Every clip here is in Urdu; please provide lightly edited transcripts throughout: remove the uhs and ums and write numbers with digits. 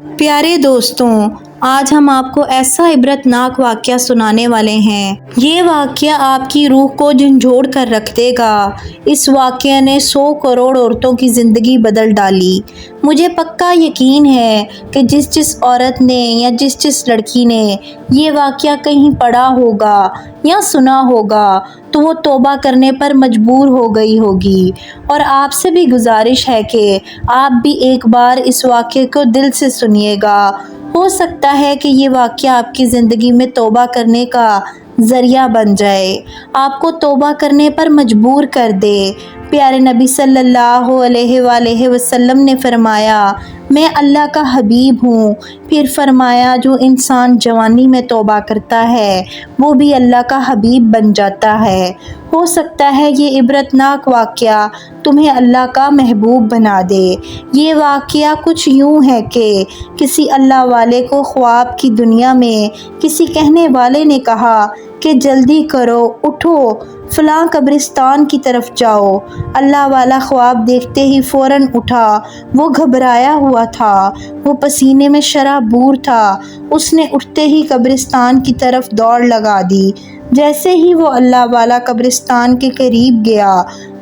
پیارے دوستوں، آج ہم آپ کو ایسا عبرتناک واقعہ سنانے والے ہیں۔ یہ واقعہ آپ کی روح کو جھنجھوڑ کر رکھ دے گا۔ اس واقعے نے 100 کروڑ عورتوں کی زندگی بدل ڈالی۔ مجھے پکا یقین ہے کہ جس عورت نے یا جس لڑکی نے یہ واقعہ کہیں پڑھا ہوگا یا سنا ہوگا تو وہ توبہ کرنے پر مجبور ہو گئی ہوگی۔ اور آپ سے بھی گزارش ہے کہ آپ بھی ایک بار اس واقعے کو دل سے سنیے گا۔ ہو سکتا ہے کہ یہ واقعہ آپ کی زندگی میں توبہ کرنے کا ذریعہ بن جائے، آپ کو توبہ کرنے پر مجبور کر دے۔ پیارے نبی صلی اللہ علیہ وآلہ وسلم نے فرمایا، میں اللہ کا حبیب ہوں۔ پھر فرمایا، جو انسان جوانی میں توبہ کرتا ہے وہ بھی اللہ کا حبیب بن جاتا ہے۔ ہو سکتا ہے یہ عبرتناک واقعہ تمہیں اللہ کا محبوب بنا دے۔ یہ واقعہ کچھ یوں ہے کہ کسی اللہ والے کو خواب کی دنیا میں کسی کہنے والے نے کہا کہ جلدی کرو، اٹھو، فلاں قبرستان کی طرف جاؤ۔ اللہ والا خواب دیکھتے ہی فوراً اٹھا۔ وہ گھبرایا ہوا تھا، وہ پسینے میں شرابور تھا۔ اس نے اٹھتے ہی قبرستان کی طرف دوڑ لگا دی۔ جیسے ہی وہ اللہ والا قبرستان کے قریب گیا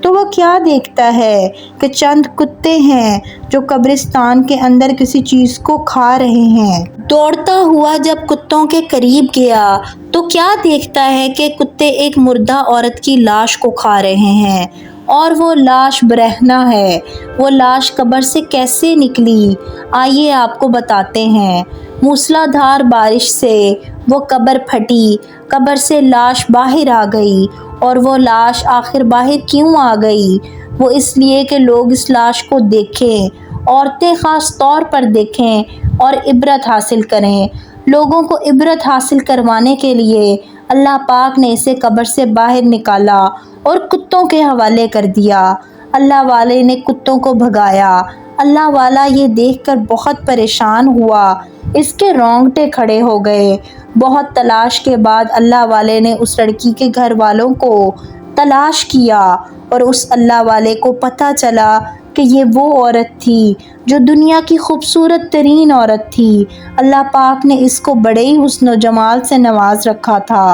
تو وہ کیا دیکھتا ہے کہ چند کتے ہیں جو قبرستان کے اندر کسی چیز کو کھا رہے ہیں۔ دوڑتا ہوا جب کتوں کے قریب گیا تو کیا دیکھتا ہے کہ کتے ایک مردہ عورت کی لاش کو کھا رہے ہیں، اور وہ لاش برہنہ ہے۔ وہ لاش قبر سے کیسے نکلی؟ آئیے آپ کو بتاتے ہیں۔ موسلا دھار بارش سے وہ قبر پھٹی، قبر سے لاش باہر آ گئی۔ اور وہ لاش آخر باہر کیوں آ گئی؟ وہ اس لیے کہ لوگ اس لاش کو دیکھیں، عورتیں خاص طور پر دیکھیں اور عبرت حاصل کریں۔ لوگوں کو عبرت حاصل کروانے کے لیے اللہ پاک نے اسے قبر سے باہر نکالا اور کتوں کے حوالے کر دیا۔ اللہ والے نے کتوں کو بھگایا۔ اللہ والا یہ دیکھ کر بہت پریشان ہوا، اس کے رونگٹے کھڑے ہو گئے۔ بہت تلاش کے بعد اللہ والے نے اس لڑکی کے گھر والوں کو تلاش کیا اور اس اللہ والے کو پتہ چلا کہ یہ وہ عورت تھی جو دنیا کی خوبصورت ترین عورت تھی۔ اللہ پاک نے اس کو بڑے ہی حسن و جمال سے نواز رکھا تھا۔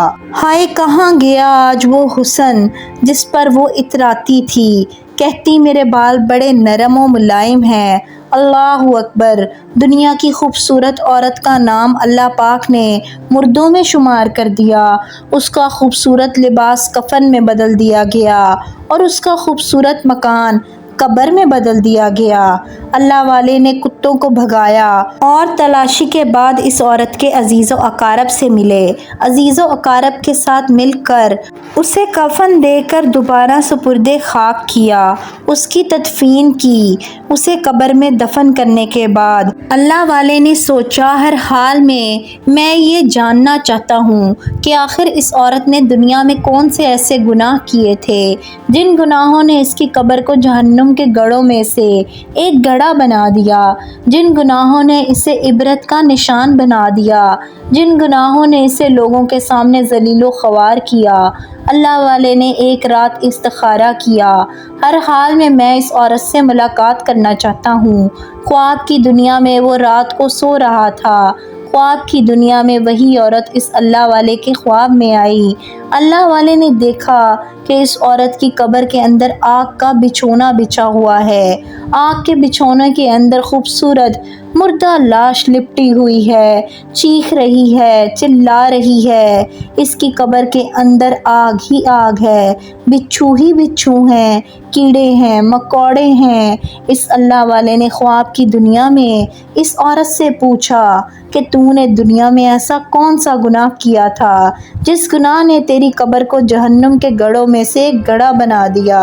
ہائے کہاں گیا آج وہ حسن جس پر وہ اتراتی تھی، کہتی میرے بال بڑے نرم و ملائم ہیں۔ اللہ اکبر! دنیا کی خوبصورت عورت کا نام اللہ پاک نے مردوں میں شمار کر دیا۔ اس کا خوبصورت لباس کفن میں بدل دیا گیا اور اس کا خوبصورت مکان قبر میں بدل دیا گیا۔ اللہ والے نے کتوں کو بھگایا اور تلاشی کے بعد اس عورت کے عزیز و اقارب سے ملے۔ عزیز و اقارب کے ساتھ مل کر اسے کفن دے کر دوبارہ سپرد خاک کیا، اس کی تدفین کی۔ اسے قبر میں دفن کرنے کے بعد اللہ والے نے سوچا، ہر حال میں یہ جاننا چاہتا ہوں کہ آخر اس عورت نے دنیا میں کون سے ایسے گناہ کیے تھے جن گناہوں نے اس کی قبر کو جہنم کے گڑھوں میں سے ایک گڑھا بنا دیا، جن گناہوں نے اسے عبرت کا نشان بنا دیا، جن گناہوں نے اسے لوگوں کے سامنے ذلیل و خوار کیا۔ اللہ والے نے ایک رات استخارہ کیا، ہر حال میں اس عورت سے ملاقات کرنا چاہتا ہوں۔ خواب کی دنیا میں وہ رات کو سو رہا تھا۔ خواب کی دنیا میں وہی عورت اس اللہ والے کے خواب میں آئی۔ اللہ والے نے دیکھا کہ اس عورت کی قبر کے اندر آگ کا بچھونا بچھا ہوا ہے۔ آگ کے بچھونے کے اندر خوبصورت مردہ لاش لپٹی ہوئی ہے، چیخ رہی ہے، چلا رہی ہے۔ اس کی قبر کے اندر آگ ہی آگ ہے، بچھو ہی بچھو ہیں، کیڑے ہیں، مکوڑے ہیں۔ اس اللہ والے نے خواب کی دنیا میں اس عورت سے پوچھا کہ تو نے دنیا میں ایسا کون سا گناہ کیا تھا جس گناہ نے تیری قبر کو جہنم کے گڑھوں میں سے ایک گڑھا بنا دیا؟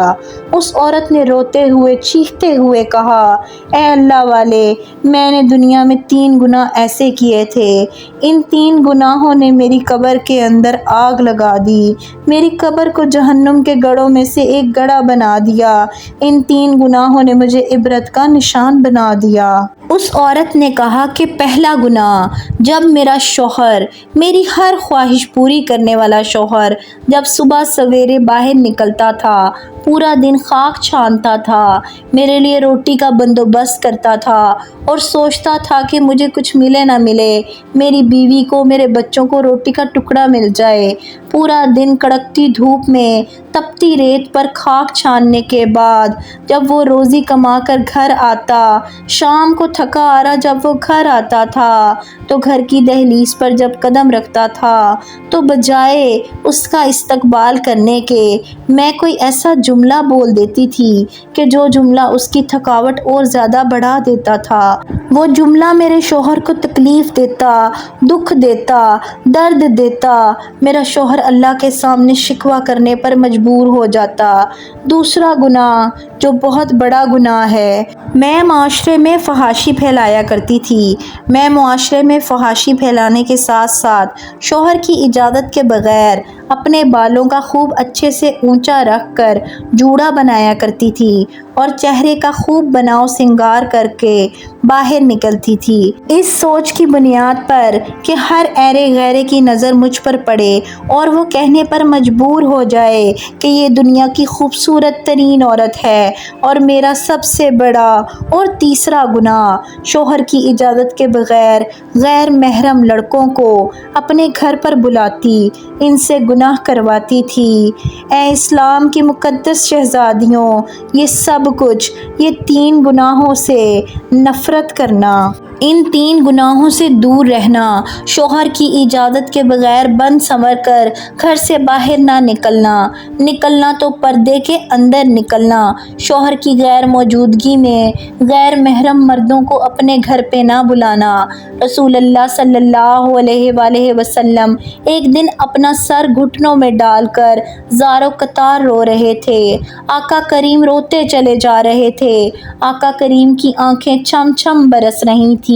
اس عورت نے روتے ہوئے چیختے ہوئے کہا، اے اللہ والے، میں نے دنیا میں 3 گناہ ایسے کیے تھے۔ ان 3 گناہوں نے میری قبر کے اندر آگ لگا دی، میری قبر کو جہنم کے گڑھوں میں سے ایک گڑھا بنا دیا۔ ان 3 گناہوں نے مجھے عبرت کا نشان بنا دیا۔ اس عورت نے کہا کہ پہلا گناہ، جب میرا شوہر، میری ہر خواہش پوری کرنے والا شوہر، جب صبح سویرے باہر نکلتا تھا، پورا دن خاک چھانتا تھا، میرے لیے روٹی کا بندوبست کرتا تھا اور سوچتا تھا کہ مجھے کچھ ملے نہ ملے، میری بیوی کو، میرے بچوں کو روٹی کا ٹکڑا مل جائے، پورا دن کڑکتی دھوپ میں، تپتی ریت پر خاک چھاننے کے بعد جب وہ روزی کما کر گھر آتا، شام کو تھکا ہارا جب وہ گھر آتا تھا تو گھر کی دہلیز پر جب قدم رکھتا تھا تو بجائے اس کا استقبال کرنے کے میں کوئی ایسا جملہ بول دیتی تھی کہ جو جملہ اس کی تھکاوٹ اور زیادہ بڑھا دیتا تھا۔ وہ جملہ میرے شوہر کو تکلیف دیتا، دکھ دیتا، درد دیتا، میرا شوہر اللہ کے سامنے شکوہ کرنے پر مجبور ہو جاتا۔ دوسرا گناہ، جو بہت بڑا گناہ ہے، میں معاشرے میں فحاشی پھیلایا کرتی تھی۔ میں معاشرے میں فحاشی پھیلانے کے ساتھ ساتھ شوہر کی اجازت کے بغیر اپنے بالوں کا خوب اچھے سے اونچا رکھ کر جوڑا بنایا کرتی تھی اور چہرے کا خوب بناؤ سنگار کر کے باہر نکلتی تھی، اس سوچ کی بنیاد پر کہ ہر ایرے غیرے کی نظر مجھ پر پڑے اور وہ کہنے پر مجبور ہو جائے کہ یہ دنیا کی خوبصورت ترین عورت ہے۔ اور میرا سب سے بڑا اور تیسرا گناہ، شوہر کی اجازت کے بغیر غیر محرم لڑکوں کو اپنے گھر پر بلاتی، ان سے گناہ کرواتی تھی۔ اے اسلام کی مقدس شہزادیوں، یہ سب کچھ، یہ 3 گناہوں سے نفرت کرنا، ان 3 گناہوں سے دور رہنا، شوہر کی اجازت کے بغیر بند سنور کر گھر سے باہر نہ نکلنا تو پردے کے اندر نکلنا، شوہر کی غیر موجودگی میں غیر محرم مردوں کو اپنے گھر پہ نہ بلانا۔ رسول اللہ صلی اللہ علیہ وآلہ وسلم ایک دن اپنا سر گھٹنوں میں ڈال کر زار و قطار رو رہے تھے۔ آقا کریم روتے چلے جا رہے تھے، آقا کریم کی آنکھیں چھم چھم برس رہی تھی۔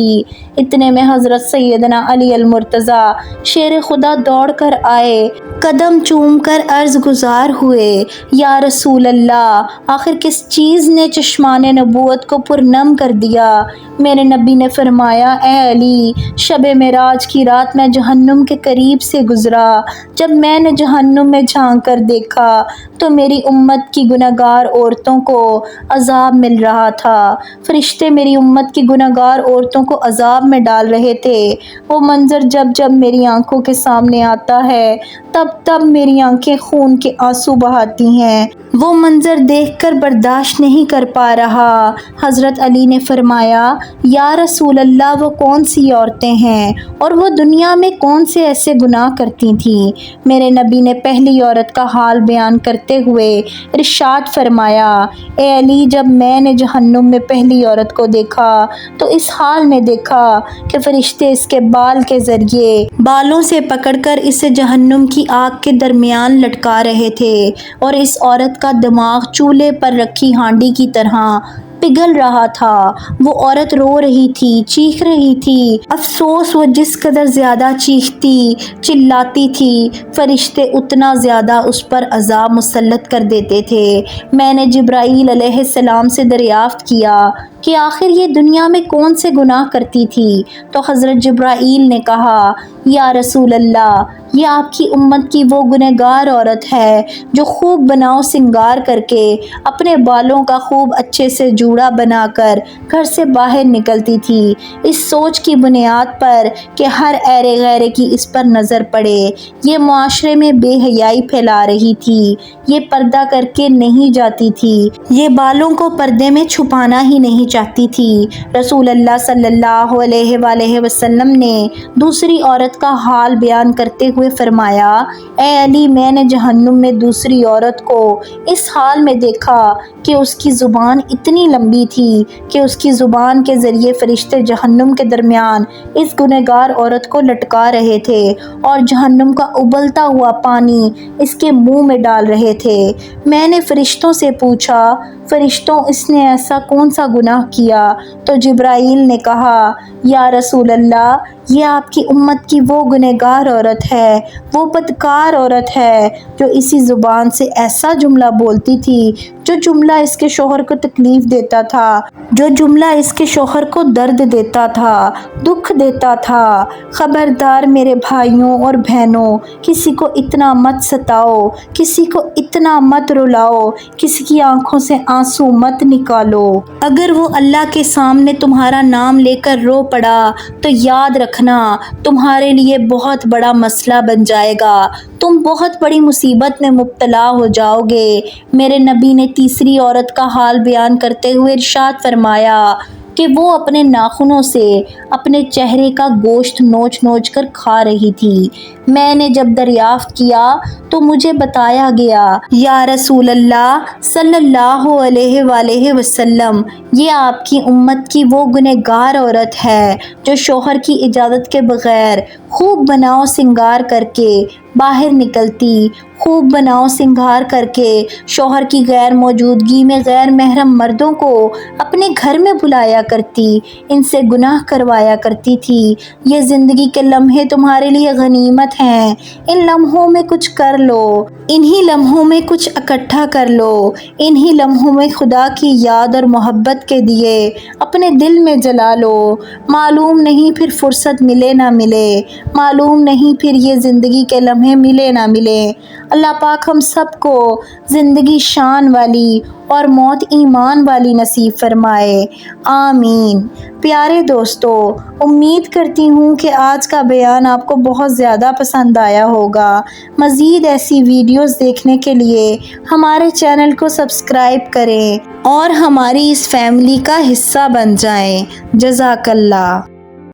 اتنے میں حضرت سیدنا علی المرتضیٰ شیر خدا دوڑ کر آئے، قدم چوم کر عرض گزار ہوئے، یا رسول اللہ، آخر کس چیز نے چشمان نبوت کو پرنم کر دیا؟ میرے نبی نے فرمایا، اے علی، شب معراج کی رات میں جہنم کے قریب سے گزرا، جب میں نے جہنم میں جھانک کر دیکھا تو میری امت کی گنہگار عورتوں کو عذاب مل رہا تھا، فرشتے میری امت کی گنہگار عورتوں کو عذاب میں ڈال رہے تھے۔ وہ منظر جب جب میری آنکھوں کے سامنے آتا ہے تب میری آنکھیں خون کے آنسو بہاتی ہیں، وہ منظر دیکھ کر برداشت نہیں کر پا رہا۔ حضرت علی نے فرمایا، یا رسول اللہ، وہ کون سی عورتیں ہیں اور وہ دنیا میں کون سے ایسے گناہ کرتی تھیں؟ میرے نبی نے پہلی عورت کا حال بیان کرتے ہوئے ارشاد فرمایا، اے علی، جب میں نے جہنم میں پہلی عورت کو دیکھا تو اس حال میں دیکھا کہ فرشتے اس کے بال کے ذریعے بالوں سے پکڑ کر اسے جہنم کی آگ کے درمیان لٹکا رہے تھے اور اس عورت کا دماغ چولہے پر رکھی ہانڈی کی طرح پگھل رہا تھا۔ وہ عورت رو رہی تھی، چیخ رہی تھی، افسوس وہ جس قدر زیادہ چیختی چلاتی تھی، فرشتے اتنا زیادہ اس پر عذاب مسلط کر دیتے تھے۔ میں نے جبرائیل علیہ السلام سے دریافت کیا کہ آخر یہ دنیا میں کون سے گناہ کرتی تھی؟ تو حضرت جبرائیل نے کہا، یا رسول اللہ، یہ آپ کی امت کی وہ گنہگار عورت ہے جو خوب بناؤ سنگار کر کے اپنے بالوں کا خوب اچھے سے جوڑا بنا کر گھر سے باہر نکلتی تھی، اس سوچ کی بنیاد پر کہ ہر ایرے غیرے کی اس پر نظر پڑے، یہ معاشرے میں بے حیائی پھیلا رہی تھی، یہ پردہ کر کے نہیں جاتی تھی، یہ بالوں کو پردے میں چھپانا ہی نہیں چاہتی تھی۔ رسول اللہ صلی اللہ علیہ وآلہ وسلم نے دوسری عورت کا حال بیان کرتے ہوئے فرمایا، اے علی، میں نے جہنم میں دوسری عورت کو اس حال میں دیکھا کہ اس کی زبان اتنی لمبی تھی کہ اس کی زبان کے ذریعے فرشتے جہنم کے درمیان اس گنہگار عورت کو لٹکا رہے تھے اور جہنم کا ابلتا ہوا پانی اس کے منہ میں ڈال رہے تھے۔ میں نے فرشتوں سے پوچھا، فرشتوں، اس نے ایسا کون سا گناہ کیا؟ تو جبرائیل نے کہا، یا رسول اللہ، یہ آپ کی امت کی وہ گنہگار عورت ہے، وہ بدکار عورت ہے جو اسی زبان سے ایسا جملہ بولتی تھی جو جملہ اس کے شوہر کو تکلیف دیتا تھا، جو جملہ اس کے شوہر کو درد دیتا تھا، دکھ دیتا تھا۔ خبردار میرے بھائیوں اور بہنوں، کسی کو اتنا مت ستاؤ، کسی کو اتنا مت رلاؤ، کسی کی آنکھوں سے آنسو مت نکالو۔ اگر وہ اللہ کے سامنے تمہارا نام لے کر رو پڑا تو یاد رکھنا تمہارے لیے بہت بڑا مسئلہ بن جائے گا، تم بہت بڑی مصیبت میں مبتلا ہو جاؤ گے۔ میرے نبی نے تیسری عورت کا حال بیان کرتے ہوئے ارشاد فرمایا کہ وہ اپنے ناخنوں سے اپنے چہرے کا گوشت نوچ نوچ کر کھا رہی تھی۔ میں نے جب دریافت کیا تو مجھے بتایا گیا، یا رسول اللہ صلی اللہ علیہ وآلہ وسلم، یہ آپ کی امت کی وہ گنہگار عورت ہے جو شوہر کی اجازت کے بغیر خوب بناؤ سنگار کر کے باہر نکلتی، خوب بناؤ سنگار کر کے شوہر کی غیر موجودگی میں غیر محرم مردوں کو اپنے گھر میں بلایا کرتی، ان سے گناہ کروایا کرتی تھی۔ یہ زندگی کے لمحے تمہارے لیے غنیمت ہیں، ان لمحوں میں کچھ کر لو، انہی لمحوں میں کچھ اکٹھا کر لو، انہی لمحوں میں خدا کی یاد اور محبت کے دیے اپنے دل میں جلا لو۔ معلوم نہیں پھر فرصت ملے نہ ملے، معلوم نہیں پھر یہ زندگی کے لمحے ملے نہ ملے۔ اللہ پاک ہم سب کو زندگی شان والی اور موت ایمان والی نصیب فرمائے، آمین۔ پیارے دوستو، امید کرتی ہوں کہ آج کا بیان آپ کو بہت زیادہ پسند آیا ہوگا۔ مزید ایسی ویڈیوز دیکھنے کے لیے ہمارے چینل کو سبسکرائب کریں اور ہماری اس فیملی کا حصہ بن جائیں۔ جزاک اللہ۔